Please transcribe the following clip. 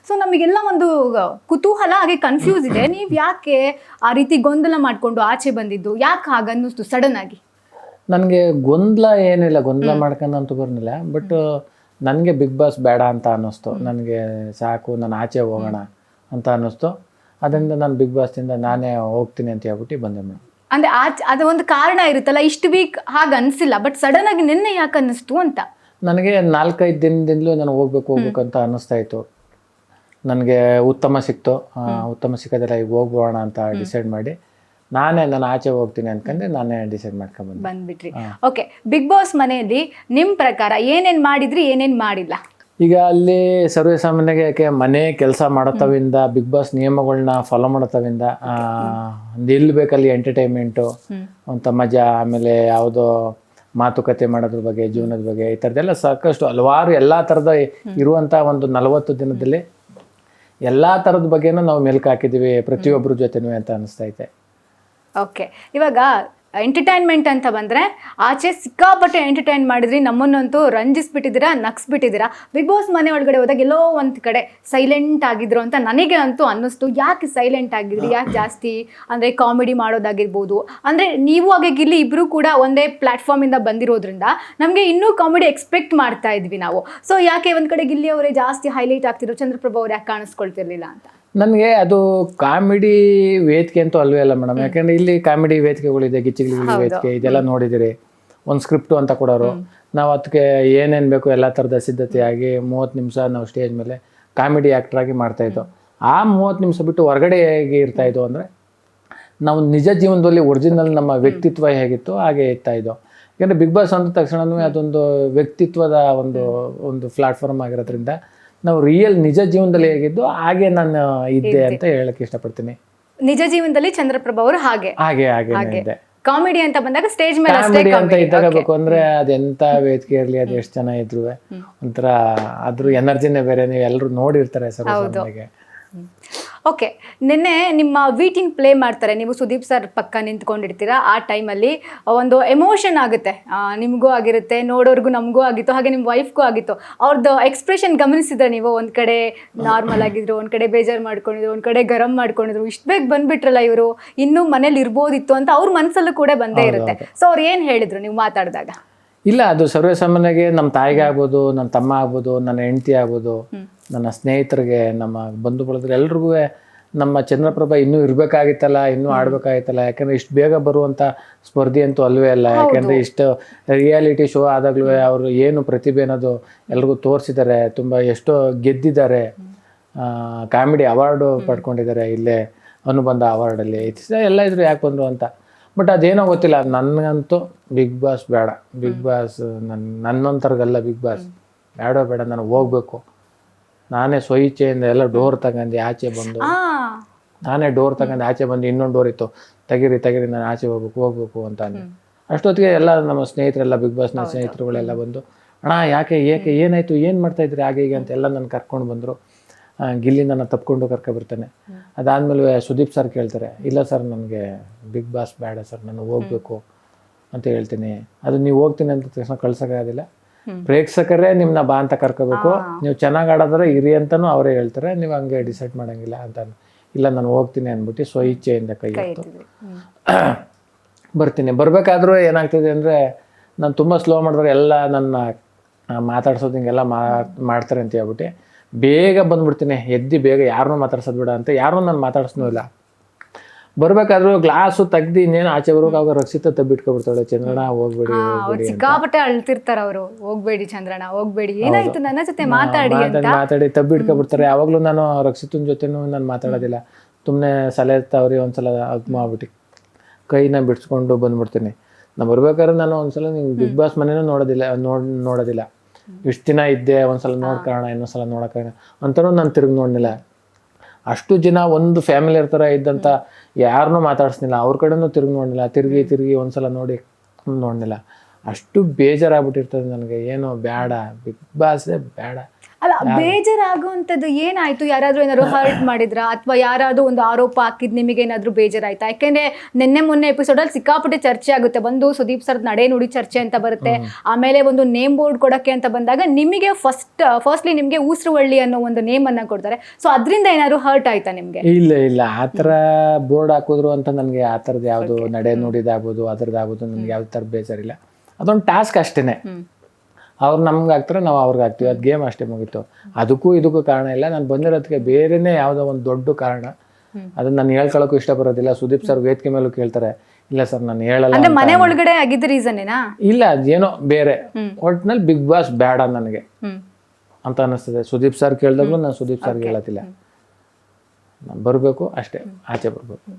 So ನಮಗೆಲ್ಲ ಒಂದು ಕುತೂಹಲ ಹಾಗೆ ಕನ್ಫ್ಯೂಸ್ ಇದೆ, ನೀವು ಯಾಕೆ ಆ ರೀತಿ ಗೊಂದಲ ಮಾಡಿಕೊಂಡು ಆಚೆ ಬಂದಿದ್ದು, ಯಾಕೆ ಹಾಗನ್ನಿಸ್ತು ಸಡನ್ ಆಗಿ? ನನಗೆ ಗೊಂದಲ ಏನಿಲ್ಲ, ಗೊಂದಲ ಮಾಡ್ಕೊಂಡಂತೂ ಬರ್ನಿಲ್ಲ. ಬಟ್ ನನಗೆ ಬಿಗ್ ಬಾಸ್ ಬೇಡ ಅಂತ ಅನ್ನಿಸ್ತು. ನನಗೆ ಸಾಕು, ನಾನು ಆಚೆ ಹೋಗೋಣ ಅಂತ ಅನ್ನಿಸ್ತು. ಅದರಿಂದ ನಾನು ಬಿಗ್ ಬಾಸ್ದಿಂದ ನಾನೇ ಹೋಗ್ತೀನಿ ಅಂತ ಹೇಳ್ಬಿಟ್ಟು ಬಂದೆ ಮೇಡಮ್. ಅಂದರೆ ಅದು ಒಂದು ಕಾರಣ ಇರುತ್ತಲ್ಲ, ಇಷ್ಟು ವೀಕ್ ಹಾಗೆ ಅನಿಸಿಲ್ಲ, ಬಟ್ ಸಡನ್ ಆಗಿ ನಿನ್ನೆ ಯಾಕೆ ಅನ್ನಿಸ್ತು ಅಂತ? ನನಗೆ 4-5 ದಿನದಿಂದಲೂ ನಾನು ಹೋಗ್ಬೇಕು ಅಂತ ಅನ್ನಿಸ್ತಾ ಇತ್ತು. ನನಗೆ ಉತ್ತಮ ಸಿಕ್ತು. ಉತ್ತಮ ಸಿಕ್ಕೋದಿಲ್ಲ, ಈಗ ಹೋಗ್ಬೋಣ ಅಂತ ಡಿಸೈಡ್ ಮಾಡಿ ನಾನು ಆಚೆ ಹೋಗ್ತೀನಿ ಅನ್ಕೊಂಡೆ, ನಾನೇ ಡಿಸೈಡ್ ಮಾಡ್ಕೊಂಡು ಬಂದ್ಬಿಟ್ರಿ. ಓಕೆ, ಬಿಗ್ ಬಾಸ್ ಮನೆಯಲ್ಲಿ ನಿಮ್ಮ ಪ್ರಕಾರ ಏನೇನು ಮಾಡಿದ್ರಿ, ಏನೇನು ಮಾಡಿಲ್ಲ? ಈಗ ಅಲ್ಲಿ ಸರ್ವೇ ಸಾಮಾನ್ಯಗೆ ಯಾಕೆ ಮನೆ ಕೆಲಸ ಮಾಡೋತವಿಂದ ಬಿಗ್ ಬಾಸ್ ನಿಯಮಗಳನ್ನ ಫಾಲೋ ಮಾಡೋತವಿಂದ ನಿಲ್ಬೇಕಲ್ಲಿ ಎಂಟರ್ಟೈನ್ಮೆಂಟು ಅಂತ ಮಜಾ, ಆಮೇಲೆ ಯಾವುದೋ ಮಾತುಕತೆ ಮಾಡೋದ್ರ ಬಗ್ಗೆ, ಜೀವನದ ಬಗ್ಗೆ, ಈ ಥರದ್ದೆಲ್ಲ ಸಾಕಷ್ಟು ಹಲವಾರು ಎಲ್ಲ ಥರದ ಇರುವಂಥ ಒಂದು 40 ದಿನದಲ್ಲಿ ಎಲ್ಲ ಥರದ ಬಗ್ಗೆನೂ ನಾವು ಮೆಲ್ಕು ಹಾಕಿದ್ದೀವಿ ಪ್ರತಿಯೊಬ್ಬರ ಜೊತೆನೂ ಅಂತ ಅನಿಸ್ತಾ ಐತೆ. ಓಕೆ, ಇವಾಗ ಎಂಟರ್ಟೈನ್ಮೆಂಟ್ ಅಂತ ಬಂದರೆ ಆಚೆ ಸಿಕ್ಕಾಪಟ್ಟೆ ಎಂಟರ್ಟೈನ್ ಮಾಡಿದ್ರಿ, ನಮ್ಮನ್ನಂತೂ ರಂಜಿಸ್ಬಿಟ್ಟಿದ್ದೀರಾ, ನಗ್ಸ್ಬಿಟ್ಟಿದ್ದೀರಾ. ಬಿಗ್ ಬಾಸ್ ಮನೆ ಒಳಗಡೆ ಹೋದಾಗ ಎಲ್ಲೋ ಒಂದು ಕಡೆ ಸೈಲೆಂಟ್ ಆಗಿದ್ರು ಅಂತ ನನಗೆ ಅಂತೂ ಅನ್ನಿಸ್ತು. ಯಾಕೆ ಸೈಲೆಂಟ್ ಆಗಿದ್ರಿ? ಯಾಕೆ ಜಾಸ್ತಿ ಅಂದರೆ ಕಾಮಿಡಿ ಮಾಡೋದಾಗಿರ್ಬೋದು, ಅಂದರೆ ನೀವು ಹಾಗೆ ಗಿಲ್ಲಿ ಇಬ್ಬರು ಕೂಡ ಒಂದೇ ಪ್ಲ್ಯಾಟ್ಫಾರ್ಮಿಂದ ಬಂದಿರೋದ್ರಿಂದ ನಮಗೆ ಇನ್ನೂ ಕಾಮಿಡಿ ಎಕ್ಸ್ಪೆಕ್ಟ್ ಮಾಡ್ತಾ ಇದ್ವಿ ನಾವು. ಸೊ ಯಾಕೆ ಒಂದು ಕಡೆ ಗಿಲ್ಲಿ ಅವರೇ ಜಾಸ್ತಿ ಹೈಲೈಟ್ ಆಗ್ತಿದ್ರು, ಚಂದ್ರಪ್ರಭಾ ಅವ್ರು ಯಾಕೆ ಕಾಣಿಸ್ಕೊಳ್ತಿರ್ಲಿಲ್ಲ ಅಂತ? ನನಗೆ ಅದು ಕಾಮಿಡಿ ವೇದಿಕೆ ಅಂತೂ ಅಲ್ವೇ ಅಲ್ಲ ಮೇಡಮ್. ಯಾಕಂದರೆ ಇಲ್ಲಿ ಕಾಮಿಡಿ ವೇದಿಕೆಗಳಿದೆ, ಗಿಚ್ಚಿಗಿಲಿ ವೇದಿಕೆ, ಇದೆಲ್ಲ ನೋಡಿದಿರಿ. ಒಂದು ಸ್ಕ್ರಿಪ್ಟು ಅಂತ ಕೊಡೋರು, ನಾವು ಅದಕ್ಕೆ ಏನೇನು ಬೇಕು ಎಲ್ಲ ಥರದ ಸಿದ್ಧತೆಯಾಗಿ 30 ನಿಮಿಷ ನಾವು ಸ್ಟೇಜ್ ಮೇಲೆ ಕಾಮಿಡಿ ಆ್ಯಕ್ಟ್ರಾಗಿ ಮಾಡ್ತಾಯಿದ್ದೋ. ಆ 30 ನಿಮಿಷ ಬಿಟ್ಟು ಹೊರಗಡೆ ಹೇಗೆ ಇರ್ತಾಯಿದ್ದೋ ಅಂದರೆ ನಾವು ನಿಜ ಜೀವನದಲ್ಲಿ ಒರಿಜಿನಲ್ ನಮ್ಮ ವ್ಯಕ್ತಿತ್ವ ಹೇಗಿತ್ತು ಹಾಗೆ ಇರ್ತಾಯಿದ್ದೋ. ಯಾಕಂದರೆ ಬಿಗ್ ಬಾಸ್ ಅಂದ ತಕ್ಷಣವೇ ಅದೊಂದು ವ್ಯಕ್ತಿತ್ವದ ಒಂದು ಪ್ಲಾಟ್ಫಾರ್ಮ್ ಆಗಿರೋದ್ರಿಂದ ನಾವು ರಿಯಲ್ ನಿಜ ಜೀವನದಲ್ಲಿ ಹೇಗಿದ್ದು ಹಾಗೆ ನಾನು ಇದ್ದೆ ಅಂತ ಹೇಳಕ್ಕೆ ಇಷ್ಟಪಡ್ತೀನಿ. ನಿಜ ಜೀವನದಲ್ಲಿ ಚಂದ್ರಪ್ರಭಾ ಅವರು ಹಾಗೆ ಇದ್ದೆ. ಕಾಮಿಡಿ ಅಂತ ಬಂದಾಗ ಸ್ಟೇಜ್ ಮೇಲೆ ಕಾಮಿಡಿ ಅಂತ ಇದ್ದಾಗಬೇಕು ಅಂದ್ರೆ ಅದೆಂತ ವೇದಿಕೆ ಇರಲಿ, ಅದು ಎಷ್ಟು ಜನ ಇದ್ರು ಒಂಥರ ಅದ್ರ ಎನರ್ಜಿನೇ ಬೇರೆ. ನೀವು ಎಲ್ಲರೂ ನೋಡಿರ್ತಾರೆ ಸರ್. ಓಕೆ, ನಿನ್ನೆ ನಿಮ್ಮ ವೀಟಿಂಗ್ ಪ್ಲೇ ಮಾಡ್ತಾರೆ, ನೀವು ಸುದೀಪ್ ಸರ್ ಪಕ್ಕ ನಿಂತ್ಕೊಂಡಿರ್ತೀರಾ. ಆ ಟೈಮಲ್ಲಿ ಒಂದು ಎಮೋಷನ್ ಆಗುತ್ತೆ, ನಿಮಗೂ ಆಗಿರುತ್ತೆ, ನೋಡೋರ್ಗು ನಮಗೂ ಆಗಿತ್ತು, ಹಾಗೆ ನಿಮ್ಮ ವೈಫ್ಗೂ ಆಗಿತ್ತು. ಅವ್ರದ್ದು ಎಕ್ಸ್ಪ್ರೆಷನ್ ಗಮನಿಸಿದ್ರೆ ನೀವು, ಒಂದು ಕಡೆ ನಾರ್ಮಲ್ ಆಗಿದ್ರು, ಒಂದು ಕಡೆ ಬೇಜಾರು ಮಾಡ್ಕೊಂಡಿದ್ರು, ಒಂದು ಕಡೆ ಗರಂ ಮಾಡ್ಕೊಂಡಿದ್ರು, ಇಷ್ಟು ಬೇಗ ಬಂದ್ಬಿಟ್ರಲ್ಲ ಇವರು, ಇನ್ನೂ ಮನೇಲಿ ಇರ್ಬೋದಿತ್ತು ಅಂತ ಅವ್ರ ಮನಸ್ಸಲ್ಲೂ ಕೂಡ ಬಂದೇ ಇರುತ್ತೆ. ಸೊ ಅವ್ರು ಏನು ಹೇಳಿದ್ರು ನೀವು ಮಾತಾಡಿದಾಗ? ಇಲ್ಲ, ಅದು ಸರ್ವೇ ಸಾಮಾನ್ಯಗೆ ನಮ್ಮ ತಾಯಿಗೆ ಆಗ್ಬೋದು, ನನ್ನ ತಮ್ಮ ಆಗ್ಬೋದು, ನನ್ನ ಹೆಂಡತಿ ಆಗ್ಬೋದು, ನನ್ನ ಸ್ನೇಹಿತರಿಗೆ, ನಮ್ಮ ಬಂಧು ಬಳಗರಿಗೆ ಎಲ್ರಿಗೂ ನಮ್ಮ ಚಂದ್ರಪ್ರಭಾ ಇನ್ನೂ ಇರಬೇಕಾಗಿತ್ತಲ್ಲ, ಇನ್ನೂ ಆಡಬೇಕಾಗಿತ್ತಲ್ಲ. ಯಾಕಂದರೆ ಇಷ್ಟು ಬೇಗ ಬರುವಂಥ ಸ್ಪರ್ಧಿ ಅಂತೂ ಅಲ್ವೇ ಅಲ್ಲ. ಯಾಕೆಂದರೆ ಇಷ್ಟು ರಿಯಾಲಿಟಿ ಶೋ ಆದಾಗಲೂ ಅವರು ಏನು ಪ್ರತಿಭೆ ಅನ್ನೋದು ಎಲ್ರಿಗೂ ತೋರಿಸಿದ್ದಾರೆ. ತುಂಬ ಎಷ್ಟೋ ಗೆದ್ದಿದ್ದಾರೆ, ಕಾಮಿಡಿ ಅವಾರ್ಡು ಪಡ್ಕೊಂಡಿದ್ದಾರೆ, ಇಲ್ಲೇ ಅನುಬಂಧ ಅವಾರ್ಡಲ್ಲಿ ಎಲ್ಲ ಇದ್ರು, ಯಾಕೆ ಬಂದರು ಅಂತ. ಬಟ್ ಅದೇನೋ ಗೊತ್ತಿಲ್ಲ, ನನಗಂತೂ ಬಿಗ್ ಬಾಸ್ ಬೇಡ. ಬಿಗ್ ಬಾಸ್ ನನ್ನೊಂಥರ್ಗಲ್ಲ. ಬಿಗ್ ಬಾಸ್ ಬೇಡ, ನಾನು ಹೋಗ್ಬೇಕು. ನಾನೇ ಸ್ವಇಚ್ಛೆಯಿಂದ ಎಲ್ಲ ಡೋರ್ ತಗೊಂಡು ಆಚೆ ಬಂದು, ಇನ್ನೊಂದು ಡೋರ್ ಇತ್ತು, ತೆಗೀರಿ ನಾನು ಆಚೆ ಹೋಗ್ಬೇಕು ಅಂತ ಅಂದೆ. ಅಷ್ಟೊತ್ತಿಗೆ ಎಲ್ಲ ನಮ್ಮ ಸ್ನೇಹಿತರೆಲ್ಲ, ಬಿಗ್ ಬಾಸ್ನ ಸ್ನೇಹಿತರುಗಳೆಲ್ಲ ಬಂದು, ಅಣ್ಣ ಯಾಕೆ ಏನಾಯ್ತು, ಏನು ಮಾಡ್ತಾಯಿದ್ರಿ ಹಾಗೆ ಹೀಗೆ ಅಂತ ಎಲ್ಲ ನನ್ನ ಕರ್ಕೊಂಡು ಬಂದರು. ಗಿಲ್ಲಿ ನನ್ನ ತಪ್ಕೊಂಡು ಕರ್ಕೊಬರ್ತಾನೆ. ಅದಾದಮೇಲೆ ಸುದೀಪ್ ಸರ್ ಕೇಳ್ತಾರೆ, ಇಲ್ಲ ಸರ್ ನನಗೆ ಬಿಗ್ ಬಾಸ್ ಬೇಡ ಸರ್, ನಾನು ಹೋಗ್ಬೇಕು ಅಂತ ಹೇಳ್ತೀನಿ. ಅದು ನೀವು ಹೋಗ್ತೀನಿ ಅಂತ ತಕ್ಷಣ ಕಳ್ಸೋಕ್ಕಾಗೋದಿಲ್ಲ. ಪ್ರೇಕ್ಷಕರೇ ನಿಮ್ಮನ್ನ ಬಾ ಅಂತ ಕರ್ಕೋಬೇಕು, ನೀವು ಚೆನ್ನಾಗಿ ಆಡೋದ್ರೆ ಇರಿ ಅಂತಲೂ ಅವರೇ ಹೇಳ್ತಾರೆ, ನೀವು ಹಂಗೆ ಡಿಸೈಡ್ ಮಾಡೋಂಗಿಲ್ಲ ಅಂತ. ಇಲ್ಲ ನಾನು ಹೋಗ್ತೀನಿ ಅಂದ್ಬಿಟ್ಟು ಸ್ವಇಚ್ಛೆಯಿಂದ ಕೈ ಎತ್ತು ಬರ್ತೀನಿ. ಬರಬೇಕಾದ್ರೂ ಏನಾಗ್ತದೆ ಅಂದರೆ, ನಾನು ತುಂಬ ಸ್ಲೋ ಮಾಡಿದ್ರೆ ಎಲ್ಲ ನನ್ನ ಮಾತಾಡ್ಸೋದು ಹಿಂಗೆಲ್ಲ ಮಾಡ್ತಾರೆ ಅಂತ ಹೇಳ್ಬಿಟ್ಟು ಬೇಗ ಬಂದ್ಬಿಡ್ತೀನಿ. ಬೇಗ ಯಾರನ್ನೂ ಮಾತಾಡ್ಸೋದು ಬೇಡ ಅಂತ ಯಾರನ್ನೂ ನಾನು ಮಾತಾಡ್ಸೋನೂ ಇಲ್ಲ. ಬರಬೇಕಾದ್ರೂ ಗ್ಲಾಸು ತೆಗ್ದು ಇನ್ನೇನು ಆಚೆ ಬರೋಕೆ ಅವಾಗ ರಕ್ಷಿತ ತಬ್ಬಿಟ್ಕೊಬಿಡ್ತಾಳೆ, ಚಂದ್ರಣ್ಣ ಹೋಗ್ಬೇಡಿ ಸಿಕ್ಕಾಪಟ್ಟೆ ಅಳ್ತಿರ್ತಾರೆ ಅವರು, ಹೋಗ್ಬೇಡಿ ಚಂದ್ರಣ್ಣ ಹೋಗ್ಬೇಡಿ, ಏನಾಯ್ತು ನನ್ನ ಜೊತೆ ಮಾತಾಡಿ ತಬ್ಬಿಟ್ಕೊಬಿಡ್ತಾರೆ. ಯಾವಾಗಲೂ ನಾನು ರಕ್ಷಿತನ ಜೊತೆನೂ ನಾನು ಮಾತಾಡೋದಿಲ್ಲ, ಸುಮ್ಮನೆ ಸಲಹೆ ತವ್ರಿ ಒಂದ್ಸಲ ಅಗ್ಮ ಆಗ್ಬಿಟ್ಟು ಕೈನ ಬಿಡಿಸ್ಕೊಂಡು ಬಂದ್ಬಿಡ್ತೀನಿ. ನಾನು ಬರ್ಬೇಕಾದ್ರೆ ನಾನು ಒಂದ್ಸಲ ನೀವು ಬಿಗ್ ಬಾಸ್ ಮನೇನೂ ನೋಡೋದಿಲ್ಲ. ಇಷ್ಟು ದಿನ ಇದ್ದೆ, ಒಂದ್ಸಲ ನೋಡ್ಕೊಳ್ಳೋಣ, ಇನ್ನೊಂದ್ಸಲ ನೋಡೋಕ್ಕಾಗ ಅಂತಲೂ ನಾನು ತಿರುಗಿ ನೋಡಲಿಲ್ಲ. ಅಷ್ಟು ಜನ ಒಂದು ಫ್ಯಾಮಿಲಿ ಥರ ಇದ್ದಂಥ ಯಾರನ್ನೂ ಮಾತಾಡಿಸ್ನಿಲ್ಲ, ಅವ್ರ ಕಡೆನೂ ತಿರುಗಿ ನೋಡಲಿಲ್ಲ. ತಿರುಗಿ ಒಂದ್ಸಲ ನೋಡಲಿಲ್ಲ. ಅಷ್ಟು ಬೇಜಾರಾಗ್ಬಿಟ್ಟಿರ್ತದೆ ನನಗೆ. ಏನೋ ಬೇಡ, ಬಿಗ್ ಬಾಸೇ ಬೇಡ. ಅಲ್ಲ ಬೇಜಾರಾಗುವಂಥದ್ದು ಏನಾಯ್ತು? ಯಾರಾದ್ರೂ ಏನಾದ್ರು ಹರ್ಟ್ ಮಾಡಿದ್ರಾ ಅಥವಾ ಯಾರಾದ್ರೂ ಒಂದು ಆರೋಪ ಹಾಕಿದ್ ನಿಮಗೆ ಏನಾದ್ರು ಬೇಜಾರಾಯ್ತಾ? ಯಾಕೆಂದ್ರೆ ನಿನ್ನೆ ಮೊನ್ನೆ ಎಪಿಸೋಡಲ್ಲಿ ಸಿಕ್ಕಾಪಟ್ಟೆ ಚರ್ಚೆ ಆಗುತ್ತೆ. ಬಂದು ಸುದೀಪ್ ಸರ್ ನಡೆ ನುಡಿ ಚರ್ಚೆ ಅಂತ ಬರುತ್ತೆ, ಆಮೇಲೆ ಒಂದು ನೇಮ್ ಬೋರ್ಡ್ ಕೊಡಕ್ಕೆ ಅಂತ ಬಂದಾಗ ನಿಮಗೆ ಫಸ್ಟ್ಲಿ ನಿಮಗೆ ಊಸರವಳ್ಳಿ ಅನ್ನೋ ಒಂದು ನೇಮ್ ಅನ್ನ ಕೊಡ್ತಾರೆ. ಸೊ ಅದರಿಂದ ಏನಾದ್ರು ಹರ್ಟ್ ಆಯ್ತಾ ನಿಮ್ಗೆ? ಇಲ್ಲ ಆ ಥರ ಬೋರ್ಡ್ ಹಾಕಿದ್ರು ಅಂತ ನನಗೆ ಆ ಥರದ್ದು ಯಾವುದು ನಡೆ ನುಡಿದಾಗ್ಬೋದು ಅದ್ರದ್ದಾಗ್ಬೋದು ನನಗೆ ಯಾವ ಥರ ಬೇಜಾರಿಲ್ಲ. ಅದೊಂದು ಟಾಸ್ಕ್ ಅಷ್ಟೇ. ಅವ್ರು ನಮ್ಗೆ ಆಗ್ತಾರೆ, ನಾವು ಅವ್ರಿಗೆ ಆಗ್ತೀವಿ, ಅದು ಗೇಮ್ ಅಷ್ಟೇ, ಮುಗೀತು. ಅದಕ್ಕೂ ಇದಕ್ಕೂ ಕಾರಣ ಇಲ್ಲ. ನಾನು ಬಂದಿರೋದಕ್ಕೆ ಬೇರೆನೇ ಯಾವುದೋ ಒಂದು ದೊಡ್ಡ ಕಾರಣ, ಅದನ್ನ ನಾನು ಹೇಳ್ಕೊಳ್ಳೋಕ್ಕೂ ಇಷ್ಟಪಡೋದಿಲ್ಲ. ಸುದೀಪ್ ಸರ್ ವೇದಿಕೆ ಮೇಲೂ ಕೇಳ್ತಾರೆ, ಇಲ್ಲ ಸರ್ ನಾನು ಹೇಳಲ್ಲ. ಅಂದ್ರೆ ಮನೆ ಒಳಗಡೆ ಆಗಿದ್ದ ರೀಸನ್ ಏನಾ? ಇಲ್ಲ, ಅದೇನೋ ಬೇರೆ. ಒಟ್ಟಿನಲ್ಲಿ ಬಿಗ್ ಬಾಸ್ ಬೇಡ ನನಗೆ ಅಂತ ಅನ್ನಿಸ್ತದೆ. ಸುದೀಪ್ ಸರ್ ಕೇಳಿದಾಗಲೂ ನಾನು ಸುದೀಪ್ ಸರ್ಗೆ ಹೇಳತ್ತಿಲ್ಲ, ನಾನು ಬರಬೇಕು ಅಷ್ಟೇ, ಆಚೆ ಬರಬೇಕು.